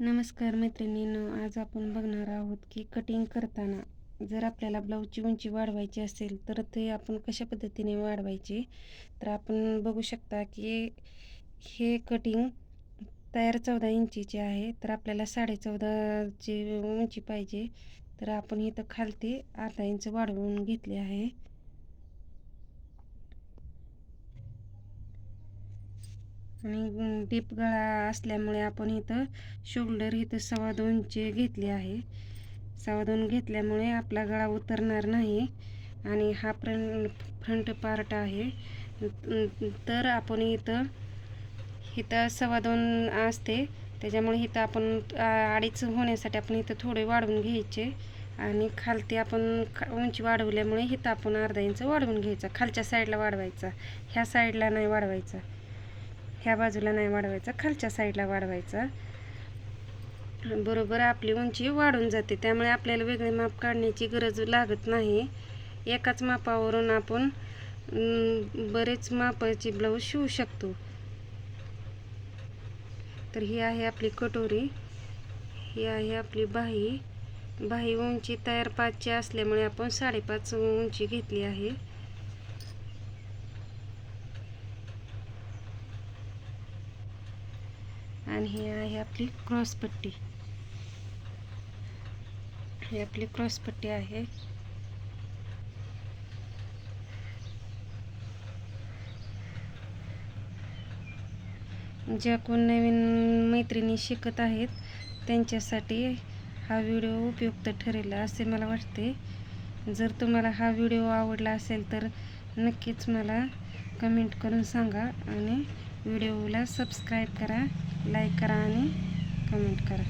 नमस्कार मैत्रिणींनो, आज आपण बघणार आहोत की कटिंग करताना जर आपल्याला ब्लाऊजची उंची वाढवायची असेल तर ते आपण कशा पद्धतीने वाढवायची. तर आपण बघू शकता की हे कटिंग तयार 14 इंचीचे आहे, तर आपल्याला 14.5ची उंची पाहिजे. तर आपण इथं खालती अर्धा इंच वाढवून घेतले आहे. आणि डीप गळा असल्यामुळे आपण इथं शोल्डर इथं 2.25 घेतले आहे. 2.25 घेतल्यामुळे आपला गळा उतरणार नाही आणि हा फ्रंट पार्ट आहे. तर आपण इथं 2.25 असते, त्याच्यामुळे इथं आपण 2.5 होण्यासाठी आपण इथं थोडे वाढवून घ्यायचे आणि खालती आपण उंची वाढवल्यामुळे इथं आपण अर्धा इंच वाढवून घ्यायचा. खालच्या साईडला वाढवायचा, ह्या साईडला नाही वाढवायचा, ह्या बाजूला नाही वाढवायचा, खालच्या साईडला वाढवायचा. बरोबर आपली उंची वाढून जाते, त्यामुळे आपल्याला वेगळे माप काढण्याची गरज लागत नाही. एकाच मापावरून आपण बरेच मापाचे ब्लाऊज शिवू शकतो. तर ही आहे आपली कटोरी, ही आहे आपली बाही उंची तयार 5ची असल्यामुळे आपण 5.5 उंची घेतली आहे. आणि ही आहे आपली क्रॉसपट्टी, ही आपली क्रॉसपट्टी आहे. ज्या कोण नवीन मैत्रिणी शिकत आहेत त्यांच्यासाठी हा व्हिडिओ उपयुक्त ठरेल असे मला वाटते. जर तुम्हाला हा व्हिडिओ आवडला असेल तर नक्कीच मला कमेंट करून सांगा आणि व्हिडिओला सबस्क्राईब करा, लाईक करा आणि कमेंट करा.